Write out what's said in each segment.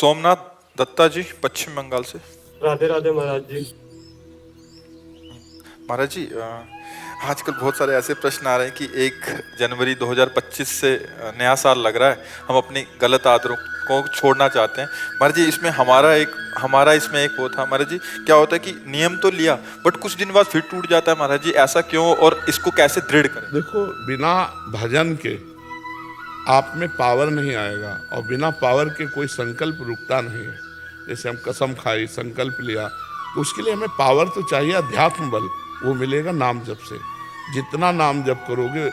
सोमनाथ दत्ता जी पश्चिम बंगाल से। राधे राधे महाराज जी। महाराज जी, आजकल बहुत सारे ऐसे प्रश्न आ रहे हैं कि 1 जनवरी 2025 से नया साल लग रहा है, हम अपनी गलत आदतों को छोड़ना चाहते हैं। महाराज जी, इसमें हमारा इसमें एक वो था महाराज जी, क्या होता है कि नियम तो लिया बट कुछ दिन बाद फिर टूट जाता है महाराज जी, ऐसा क्यों और इसको कैसे दृढ़ करें? देखो, बिना भजन के आप में पावर नहीं आएगा और बिना पावर के कोई संकल्प रुकता नहीं है। जैसे हम कसम खाई, संकल्प लिया, तो उसके लिए हमें पावर तो चाहिए, अध्यात्म बल, वो मिलेगा नाम जप से। जितना नाम जप करोगे,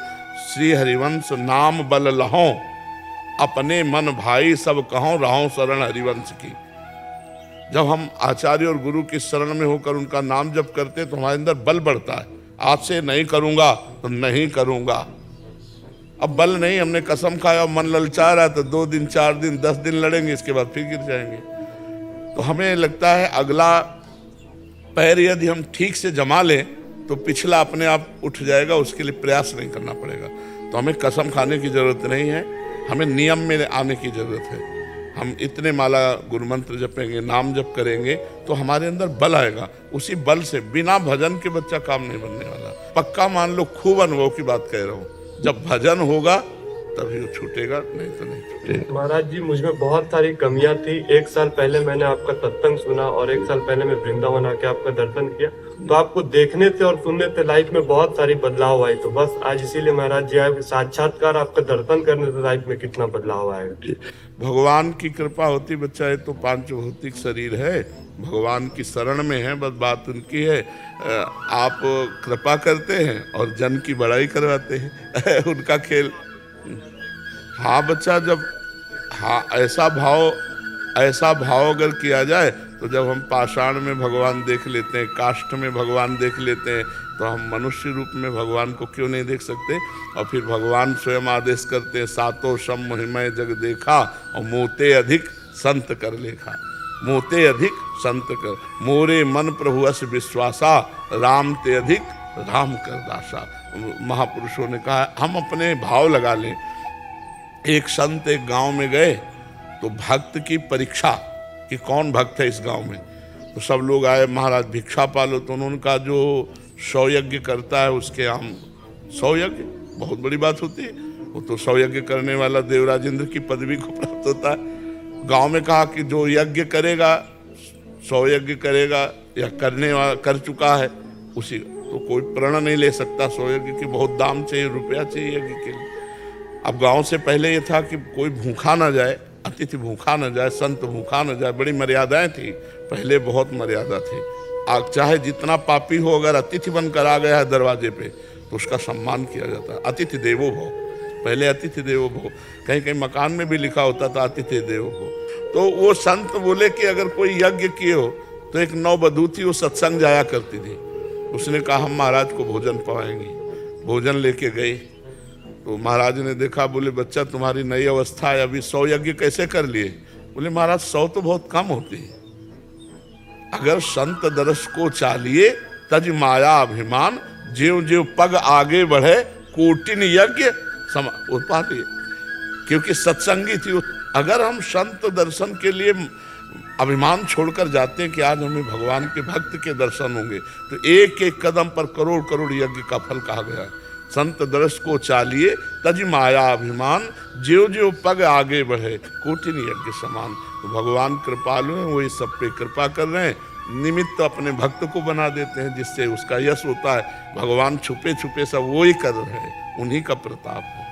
श्री हरिवंश नाम बल लहों, अपने मन भाई सब कहों, रहों शरण हरिवंश की। जब हम आचार्य और गुरु की शरण में होकर उनका नाम जप करते हैं तो हमारे अंदर बल बढ़ता है। आज से नहीं करूंगा तो नहीं करूंगा। अब बल नहीं, हमने कसम खाया और मन ललचा रहा है तो 2 दिन 4 दिन 10 दिन लड़ेंगे, इसके बाद फिर गिर जाएंगे। तो हमें लगता है अगला पैर यदि हम ठीक से जमा लें तो पिछला अपने आप उठ जाएगा, उसके लिए प्रयास नहीं करना पड़ेगा। तो हमें कसम खाने की जरूरत नहीं है, हमें नियम में आने की जरूरत है। हम इतने माला गुरु मंत्र जपेंगे, नाम जप करेंगे तो हमारे अंदर बल आएगा। उसी बल से, बिना भजन के बच्चा काम नहीं बनने वाला। पक्का मान लो, खूब अनुभव की बात कह रहा हूँ। जब भजन होगा तभी वो छूटेगा, नहीं तो नहीं छूटेगा। महाराज जी, मुझमें बहुत सारी कमियां थी। 1 साल पहले मैंने आपका सत्संग सुना और 1 साल पहले मैं वृंदावन आके आपका दर्शन किया, तो आपको देखने से और सुनने से लाइफ में बहुत सारी बदलाव आई। तो बस आज इसीलिए महाराज जी आए, साक्षात्कार आपका दर्शन करने से लाइफ में कितना बदलाव आएगा। भगवान की कृपा होती बच्चा, ये तो 5 भौतिक शरीर है, भगवान की शरण में है, बस बात उनकी है। आप कृपा करते हैं और जन की बड़ाई करवाते हैं उनका खेल। हाँ बच्चा, जब हाँ ऐसा भाव अगर किया जाए तो जब हम पाषाण में भगवान देख लेते हैं, काष्ठ में भगवान देख लेते हैं, तो हम मनुष्य रूप में भगवान को क्यों नहीं देख सकते। और फिर भगवान स्वयं आदेश करते हैं, सातों सम महिमय जग देखा और मोते अधिक संत कर लेखा। मोते अधिक संत कर, मोरे मन प्रभु अस विश्वासा, राम ते अधिक राम कर दासा। महापुरुषों ने कहा हम अपने भाव लगा लें। एक संत एक गांव में गए तो भक्त की परीक्षा कि कौन भक्त है इस गांव में। तो सब लोग आए, महाराज भिक्षा पालो। तो उन्होंने कहा जो 100 यज्ञ करता है उसके हम 100 यज्ञ, बहुत बड़ी बात होती है। वो तो 100 यज्ञ करने वाला देवराजेंद्र की पदवी को प्राप्त होता है। गांव में कहा कि जो यज्ञ करेगा, 100 यज्ञ करेगा या करने वाला कर चुका है उसी, तो कोई प्रण नहीं ले सकता 100 यज्ञ की, बहुत दाम चाहिए, रुपया चाहिए यज्ञ के लिए। अब गांव से पहले ये था कि कोई भूखा ना जाए, अतिथि भूखा ना जाए, संत भूखा ना जाए, बड़ी मर्यादाएं थी पहले, बहुत मर्यादा थी। आज चाहे जितना पापी हो, अगर अतिथि बनकर आ गया है दरवाजे पे तो उसका सम्मान किया जाता है। अतिथि देवो भव, पहले अतिथि देवो भव, कहीं कहीं मकान में भी लिखा होता था अतिथि देवो भव। तो वो संत बोले कि अगर कोई यज्ञ किए हो, तो एक नववधू थी, वो सत्संग जाया करती थी। उसने कहा हम महाराज को भोजन पवाएंगे। भोजन लेके गई तो महाराज ने देखा, बोले बच्चा तुम्हारी नई अवस्था है, अभी 100 यज्ञ कैसे कर लिए। बोले महाराज 100 तो बहुत कम होती है, अगर संत दरस को चालिए तज माया अभिमान, ज्यों ज्यों पग आगे बढ़े कोटिन यज्ञ पा लिए। क्योंकि सत्संगी थी। अगर हम संत दर्शन के लिए अभिमान छोड़कर जाते हैं कि आज हमें भगवान के भक्त के दर्शन होंगे, तो एक एक कदम पर करोड़ करोड़ यज्ञ का फल कहा गया है। संत दरस को चालिए तज माया अभिमान, ज्यों ज्यों पग आगे बढ़े कोटिन यज्ञ समान। तो भगवान कृपालु हैं, वही सब पे कृपा कर रहे हैं, निमित्त अपने भक्त को बना देते हैं जिससे उसका यश होता है। भगवान छुपे छुपे सब वही कर रहे हैं, उन्हीं का प्रताप है।